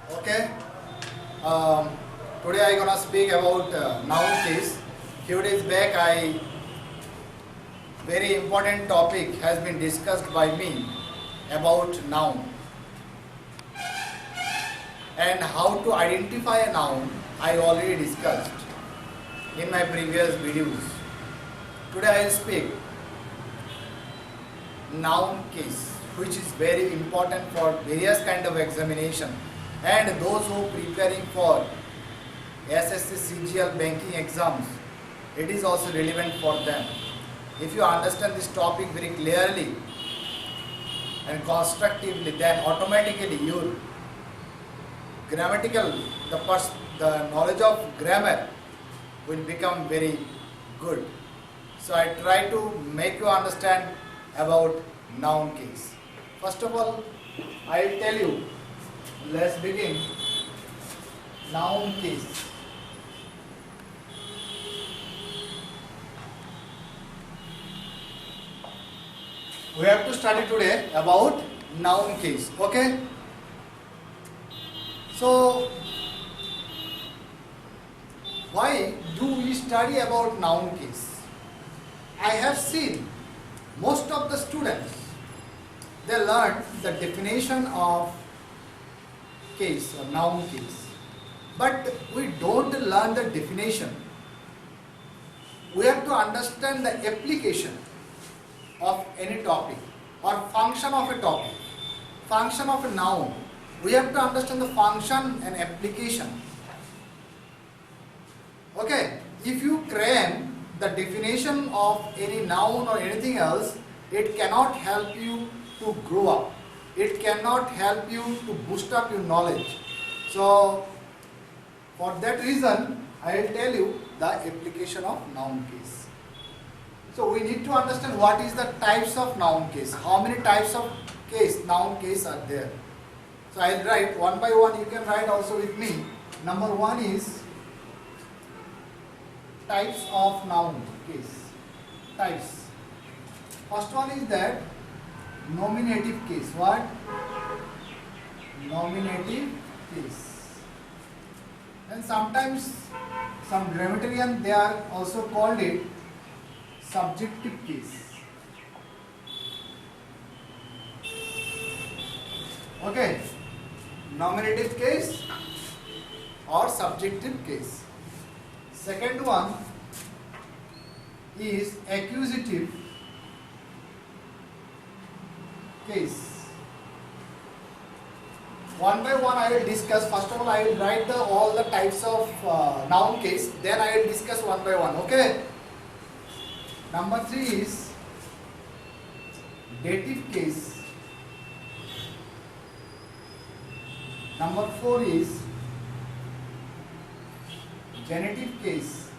Okay. Um, Today I gonna speak about noun case. Few days back, very important topic has been discussed by me about noun and how to identify a noun. I already discussed in my previous videos. Today I will speak noun case, which is very important for various kind of examination and those who preparing for SSC CGL banking exams. It is also relevant for them. If you understand this topic very clearly and constructively, then automatically your grammatical, the knowledge of grammar will become very good. So I try to make you understand about noun case. First of all, I will tell you, let's begin noun case. We have to study today about noun case, okay? So, why do we study about noun case? I have seen most of the students, they learn the definition of case or noun case, but we don't learn the definition. We have to understand the application of any topic or function of a topic, function of a noun. We have to understand the function and application. Okay, if you cram the definition of any noun or anything else, it cannot help you to grow up. It cannot help you to boost up your knowledge. So, for that reason, I will tell you the application of noun case. So we need to understand what is the types of noun case. How many types of noun case are there? So I will write one by one. You can write also with me. Number one is types of noun case. Types. First one is that nominative case. What? Nominative case. And sometimes some grammarian, they are also called it subjective case. Okay, nominative case or subjective case. Second one is accusative case. One by one I will discuss. First of all, I will write all the types of noun case, then I will discuss one by one. Okay. Number 3 is dative case. Number 4 is genitive case.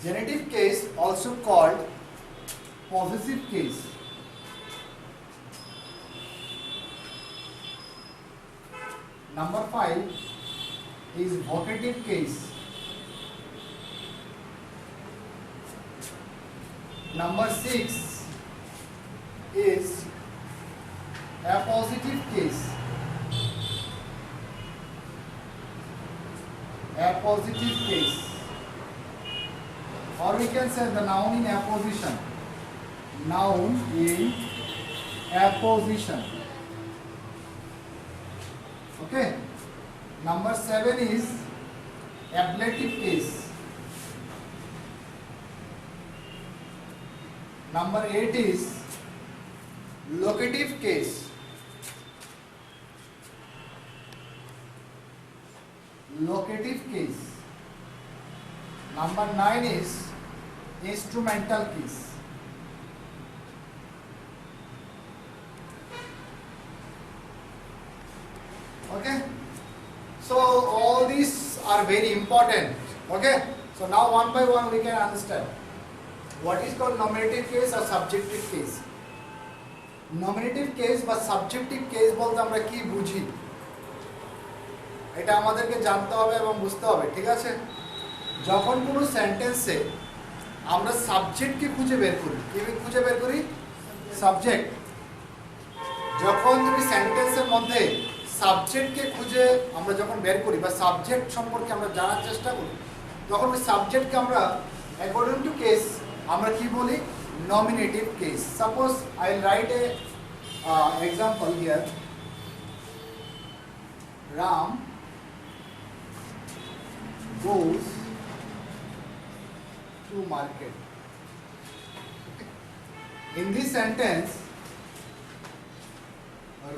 Genitive case also called possessive case. Number 5 is vocative case. Number 6 is appositive case. Appositive case. Or we can say the noun in apposition. Noun in apposition. Okay. Number 7 is ablative case. Number 8 is locative case. Locative case. Number 9 is instrumental case. Okay. So all these are very important. Okay. So now one by one we can understand what is called nominative case or subjective case. Nominative case বা subjective case বলতে আমরা কি বুঝি এটা আমাদেরকে জানতে হবে এবং বুঝতে হবে, ঠিক আছে? যখন কোনো সেন্টেন্সে আমরা সাবজেক্টকে খুঁজে বের করি, কি খুঁজে বের করি? সাবজেক্ট। যখন তুমি সেন্টেন্সের মধ্যে সাবজেক্টকে খুঁজে আমরা যখন বের করি বা সাবজেক্ট সম্পর্কে আমরা জানার চেষ্টা করি, তখন ওই সাবজেক্টকে আমরা অ্যাকর্ডিং টু কেস আমরা কি বলি, nominative case. Suppose I will write a example here, Ram goes to market. In this sentence,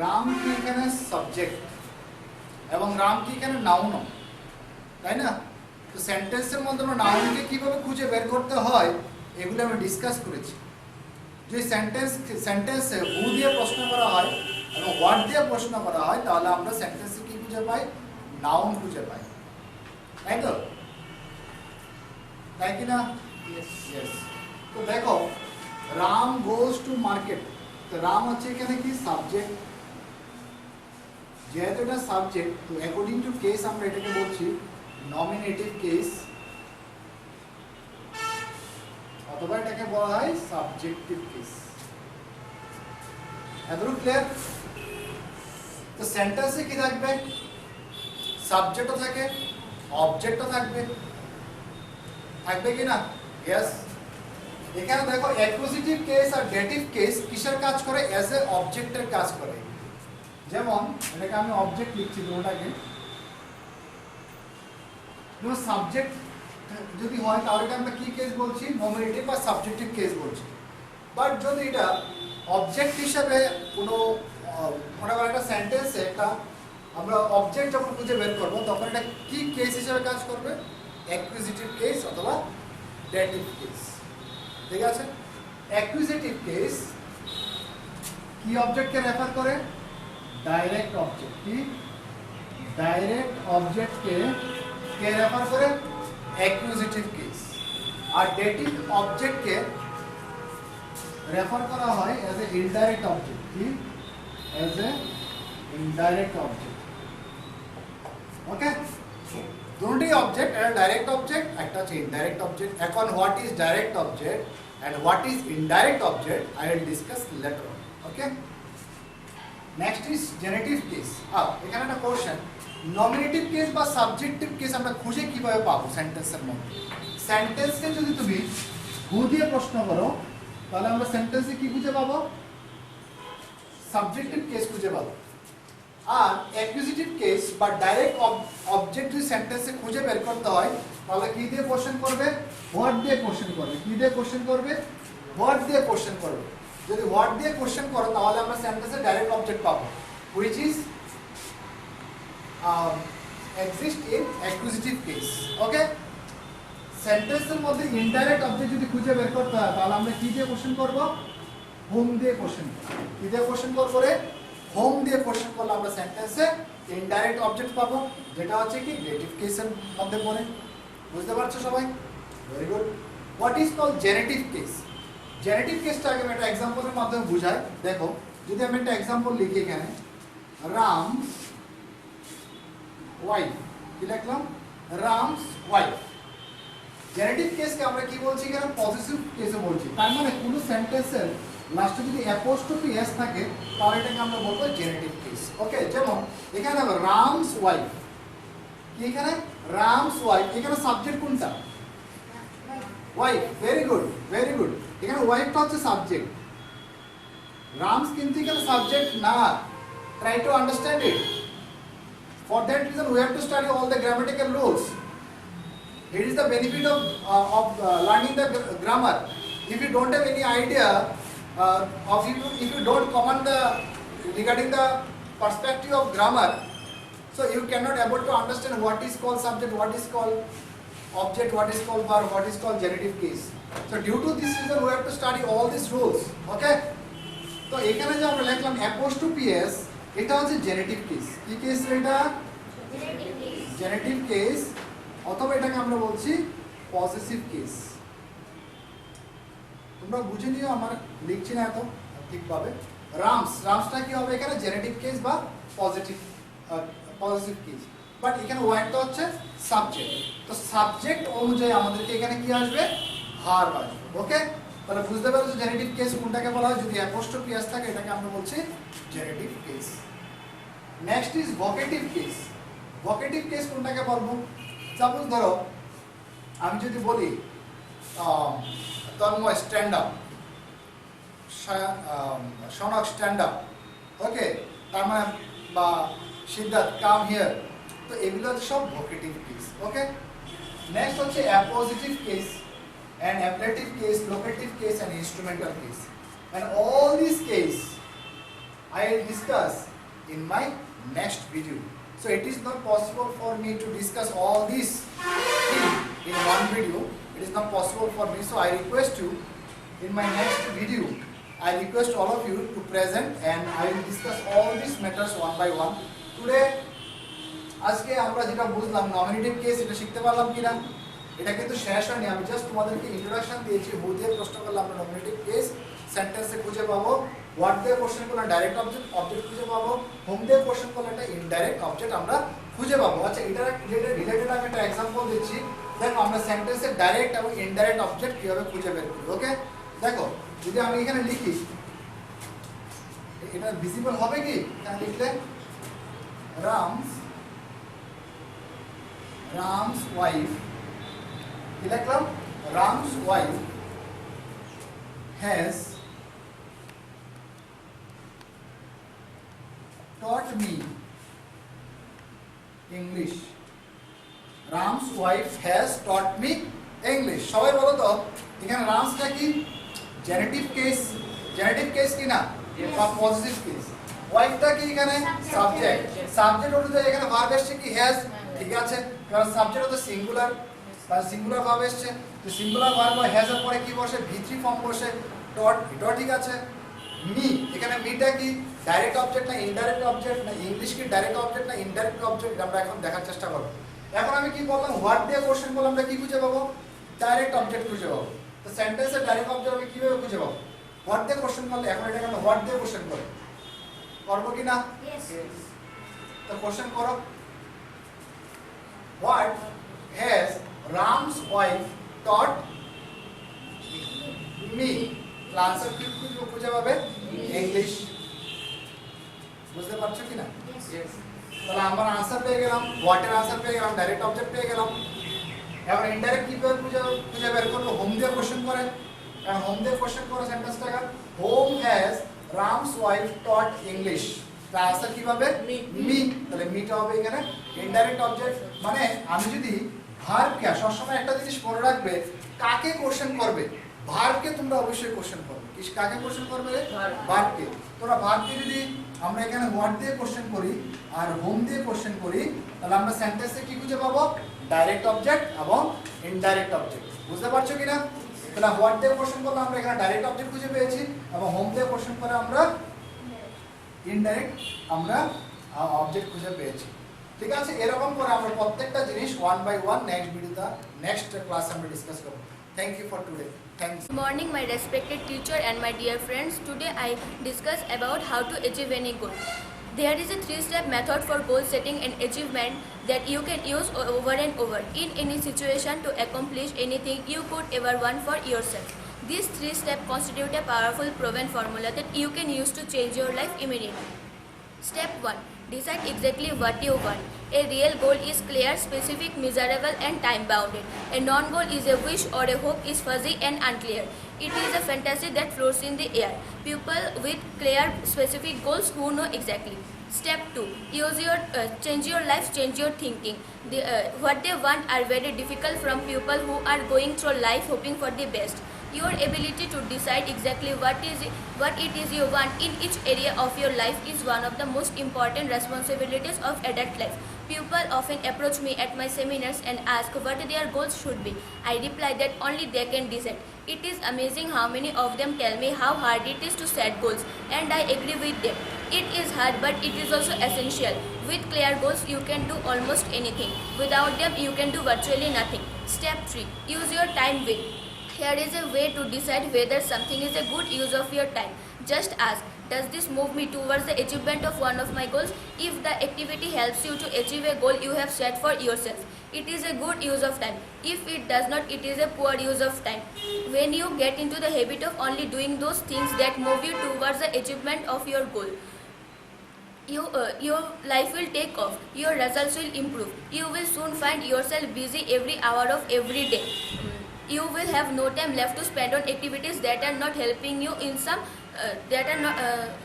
Ram কি এখানে সাবজেক্ট এবং রাম কি এখানে নাউন, তাই না? তো সেন্টেন্সের মধ্যে আমরা নাউনকে কিভাবে খুঁজে বের করতে হয় এগুলো আমি ডিসকাস করেছি। যদি সেন্টেন্সে হু দিয়ে প্রশ্ন করা হয় এবং হোয়াট দিয়ে প্রশ্ন করা হয়, তাহলে আমরা সেন্টেন্সে কি খুঁজে পাই, নাউন খুঁজে পাই, তাই তো? তাই কি না? ইয়েস। তো দেখো, রাম গোজ টু মার্কেট, তো রাম হচ্ছে এখানে কি সাবজেক্ট, যেহেতু এটা সাবজেক্ট, তো অ্যাকর্ডিং টু কেস আমরা এটাকে বলছি নমিনেটিভ কেস, অথবা এটাকে বলা হয় সাবজেক্টিভ কেস। এতটুকু ক্লিয়ার? তো সেন্টেন্সে কি থাকবে, সাবজেক্টও থাকে, অবজেক্টও থাকবে, থাকবে কি না? ইয়েস। এখানে দেখো অ্যাকুজিটিভ কেস আর ডেটিভ কেস কিসের কাজ করে, অ্যাজ এ অবজেক্টের কাজ করে। যেমন এটাকে আমি অবজেক্ট লিখছি, ওটাকে সাবজেক্ট যদি হয় তাহলে আমরা কি কেস বলছি, নমিনেটিভ বা সাবজেক্টিভ কেস বলছি। বাট যদি এটা অবজেক্ট হিসাবে কোনো মনে করেন একটা সেন্টেন্সে একটা আমরা অবজেক্ট যখন খুঁজে বের করবো, তখন এটা কি কেস হিসেবে কাজ করবে, অ্যাকুজিটিভ কেস অথবা ডেটিভ কেস। ঠিক আছে? অ্যাকুজিটিভ কেস কি অবজেক্টকে রেফার করে, ডাইরেক্ট অবজেক্ট। কি ডাইরেক্ট অবজেক্টকে কে রেফার করে, অ্যাকুজিটিভ কেস। আর ডেটিভ অবজেক্টকে রেফার করা হয় অ্যাজ এ ইনডাইরেক্ট অবজেক্ট। কি অ্যাজ এ ইনডাইরেক্ট অবজেক্ট। ওকে, দুটোই অবজেক্ট, একটা ডাইরেক্ট অবজেক্ট, একটা হচ্ছে ইনডাইরেক্ট অবজেক্ট। এখন what is direct object and what is indirect object I will discuss later on. Okay, next is genitive case. এখানে একটা question, nominative case বা subjective case আমরা খুঁজে কিভাবে পাবো সেন্টেন্সের মধ্যে? সেন্টেন্সকে যদি তুমি হু দিয়ে প্রশ্ন করো, তাহলে আমরা সেন্টেন্সে কি খুঁজে পাবো, সাবজেক্টিভ কেস খুঁজে পাবো। আর অ্যাকুজিটিভ কেস বা ডাইরেক্ট অবজেক্ট যদি সেন্টেন্সে খুঁজে বের করতে হয়, তাহলে কি দিয়ে কোশ্চেন করবে, হোয়াট দিয়ে কোশ্চেন করবে। কি দিয়ে কোশ্চেন করবে, হোয়াট দিয়ে কোশ্চেন করবে। যদি হোয়াট দিয়ে কোশ্চেন করো, তাহলে আমরা সেন্টেন্সে ডাইরেক্ট অবজেক্ট পাবো, which is exist in accusative case. Okay, সেন্টেন্সের মধ্যে ইনডাইরেক্ট অবজেক্ট যদি খুঁজে বের করতে হয়, তাহলে আমরা কি দিয়ে কোশ্চেন করব, হোম দিয়ে কোশ্চেন করব। কি দিয়ে কোশ্চেন করব রে, হোম দিয়ে কোশ্চেন করলে আমরা সেন্টেন্সে ইনডাইরেক্ট অবজেক্ট পাবো, যেটা হচ্ছে কি ডেটিভ কেসের মধ্যে পড়ে। বুঝতে পারছো সবাই? Very good. What is called genitive case? Genitive কেসটা আগে আমি একটা এক্সাম্পলের মাধ্যমে বুঝাই। দেখো, যদি আমি একটা এক্সাম্পল লিখি এখানে, রাম ওয়াইফ, কি লিখলাম, রামস ওয়াইফ। জেনেটিভ কেসকে আমরা কি বলছি, এখানে পজিটিভ কেসে বলছি। তার মানে কোনো সেন্টেন্সের লাস্টে যদি অ্যাপোস্ট্রফি এস থাকে, তাহলে এটাকে আমরা বলবো জেনেটিভ কেস। ওকে, যেমন এখানে হবে রামস ওয়াইফ। কি এখানে রামস ওয়াইফ, এখানে সাবজেক্ট কোনটা, wife. Very good, very good. এখানে ওয়াইফটা হচ্ছে সাবজেক্ট, রামস কিন্তু এখানে সাবজেক্ট না। Try to understand it. For that reason we have to study all the grammatical rules. It is the benefit of learning the grammar. If you don't have any idea if you don't comment regarding the perspective of grammar, so you cannot able to understand what is called subject, what is called object, what is called verb, what is called genitive case. So due to this reason we have to study all these rules. Okay, তো এখানে যে আমরা লিখলাম apostrophe s, এটা হচ্ছে genitive case. কি case এটা, genitive case, অথবা এটাকে আমরা বলছি পজিটিভ কেস। তোমরা বুঝে নিও, আমার লিখছি না এত ঠিকভাবে। রামসটা কি হবে এখানে, জেনেটিভ কেস বা পজিটিভ কেস। বাট এখানে ওয়ার্ডটা হচ্ছে সাবজেক্ট। তো সাবজেক্ট অনুযায়ী আমাদেরকে এখানে কি আসবে, ভার্ব আসবে। ওকে, তো তাহলে বুঝতে পারছো জেনেটিভ কেস কোনটাকে বলা হয়, যদি অ্যাপোস্ট্রফি এস থাকে এটাকে আমরা বলছি genitive case. Next is vocative case. Vocative case কোনটাকে বলবো, সাপোজ ধরো আমি যদি বলি Tanmoy stand up, Sanak stand up, okay, তার মানে বা সিদ্ধার্থ কাম হিয়ার, তো এগুলো সব ভোকেটিভ কেস। ওকে, নেক্সট হচ্ছে appositive case and ablative case, locative case and instrumental case, and all these case I will discuss in my next video. So it is not possible for me to discuss all these in one video. It is not possible for me, so I request you in my next video, I request all of you to present and I will discuss all these matters one by one. Today আজকে আমরা যেটা বুঝলাম nominative case, এটা শিখতে পারলাম কিনা, এটা কিন্তু শেষ হয়নি, আমি জাস্ট তোমাদেরকে ইন্ট্রোডাকশন দিয়েছি। হু দিয়ে প্রশ্ন করলে আমরা নমিনেটিভ কেস সেন্টেন্সে খুঁজে পাবো, হোয়াট দিয়ে কোশ্চেন করলে ডাইরেক্ট অবজেক্ট খুঁজে পাবো, হোম দিয়ে কোশ্চেন করলে একটা ইনডাইরেক্ট অবজেক্ট আমরা খুঁজে পাবো। আচ্ছা, এটা রিলেটেড আমি একটা এক্সাম্পল দিচ্ছি। দেখো আমরা সেন্টেন্সে ডাইরেক্ট এবং ইনডাইরেক্ট অবজেক্ট কিভাবে খুঁজে বের করি। ওকে, দেখো যদি আমি এখানে লিখি, এটা ভিজিবল হবে কি, এখানে লিখলে রামস ওয়াইফ, কি লিখলাম, রামস wife has taught me English. Ram's wife has taught me English. সবাই বলো তো এখানে রামসটা কি জেনেটিভ কেস, জেনেটিভ কেস কি না, বা পজিটিভ কেস। ওয়াইফটা কি এখানে সাবজেক্ট, সাবজেক্ট অনুযায়ী এখানে ভার্ব এসছে কি হ্যাজ, ঠিক আছে, কারণ সাবজেক্ট হচ্ছে সিঙ্গুলার, তার সিঙ্গুলার ভার্ব এসছে, তো সিঙ্গুলার ভার্ব হ্যাজ এর পরে কি বসে, ভি3 ফর্ম বসে, ডট, এটাও ঠিক আছে। মি, এখানে মিটা কি ডাইরেক্ট অবজেক্ট না ইনডাইরেক্ট অবজেক্ট, না ইংলিশ কি ডাইরেক্ট অবজেক্ট না ইনডাইরেক্ট অবজেক্ট, আমরা এখন দেখার চেষ্টা করব। এখন আমি কি বললাম, হোয়াট দিয়ে কোশ্চেন করলে আমরা কি খুঁজে পাবো, ডাইরেক্ট অবজেক্ট খুঁজে পাবো। তো সেন্টেন্সের ডাইরেক্ট অবজেক্ট আমি কিভাবে খুঁজে পাবো, হোয়াট দিয়ে কোশ্চেন করলে, এখন এটাকে আমরা হোয়াট দিয়ে কোশ্চেন করব, করবো কি না? তো কোশ্চেন করো, what has Ram's wife taught me, answer কি খুঁজে পাবে, ইংলিশ। বুঝতে পারছো কি না? তাহলে আমরা আনসার পেয়ে গেলাম, হোয়াট এর আনসার পেয়ে গেলাম, ডাইরেক্ট অবজেক্ট পেয়ে গেলাম। এবার ইনডাইরেক্ট কিভাবে খুঁজে বের করবো, হোম দিয়ে কোশ্চেন করে, এখন হোম দিয়ে কোশ্চেন করে সেন্টেন্সটাকে, whom has Ram's wife taught English, তার আনসার কি পাবে, মি। তাহলে মিটা হবে এখানে ইনডাইরেক্ট অবজেক্ট। মানে আমি যদি ভার্বকে, সবসময় একটা জিনিস মনে রাখবে, কাকে কোশ্চেন করবে, ভার্বকে তোমরা অবশ্যই কোশ্চেন করবে। কাকে কোশ্চেন করবে, ভার্বকে। তোমরা ভার্বকে যদি আমরা এখানে হোয়াট দিয়ে কোশ্চেন করি আর হোম দিয়ে কোশ্চেন করি, তাহলে আমরা সেন্টেন্সে কি খুঁজে পাবো, ডাইরেক্ট অবজেক্ট এবং ইনডাইরেক্ট অবজেক্ট। বুঝতে পারছো কিনা? তাহলে হোয়াট দিয়ে কোশ্চেন করলে আমরা এখানে ডাইরেক্ট অবজেক্ট খুঁজে পেয়েছি, এবং হোম দিয়ে কোশ্চেন করে আমরা ইনডাইরেক্ট আমরা অবজেক্ট খুঁজে পেয়েছি। ঠিক আছে, এরকম করে আমরা প্রত্যেকটা জিনিস ওয়ান বাই ওয়ান নেক্সট ভিডিওতে, নেক্সট ক্লাসে আমরা ডিসকাস করব। Thank you for today. Thanks. Good morning, my respected teacher and my dear friends. Today I discuss about how to achieve any goal. There is a 3-step method for goal setting and achievement that you can use over and over in any situation to accomplish anything you could ever want for yourself. These 3 steps constitute a powerful proven formula that you can use to change your life immediately. Step 1. Decide exactly what you want. A real goal is clear, specific, measurable and time-bounded. A non-goal is a wish or a hope is fuzzy and unclear. It is a fantasy that floats in the air. People with clear, specific goals who know exactly. Step 2. Change your life, change your thinking. What they want are very difficult from people who are going through life hoping for the best. Your ability to decide exactly what it is you want in each area of your life is one of the most important responsibilities of adult life. People often approach me at my seminars and ask what their goals should be. I reply that only they can decide. It is amazing how many of them tell me how hard it is to set goals, and I agree with them. It is hard, but it is also essential. With clear goals, you can do almost anything. Without them, you can do virtually nothing. Step 3. Use your time well. Here is a way to decide whether something is a good use of your time. Just ask, Does this move me towards the achievement of one of my goals? If the activity helps you to achieve a goal you have set for yourself, it is a good use of time. If it does not, it is a poor use of time. When you get into the habit of only doing those things that move you towards the achievement of your goal, your life will take off, your results will improve. You will soon find yourself busy every hour of every day. You will have no time left to spend on activities that are not helping you in some that are not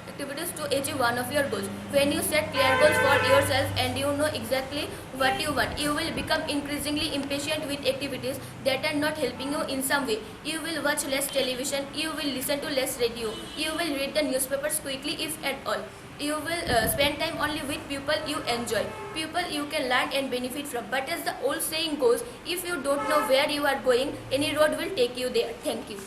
activities to achieve one of your goals. When you set clear goals for yourself and you know exactly what you want, you will become increasingly impatient with activities that are not helping you in some way. You will watch less television, you will listen to less radio, you will read the newspapers quickly if at all. You will spend time only with people you enjoy, people you can learn and benefit from. But as the old saying goes, if you don't know where you are going, any road will take you there. Thank you.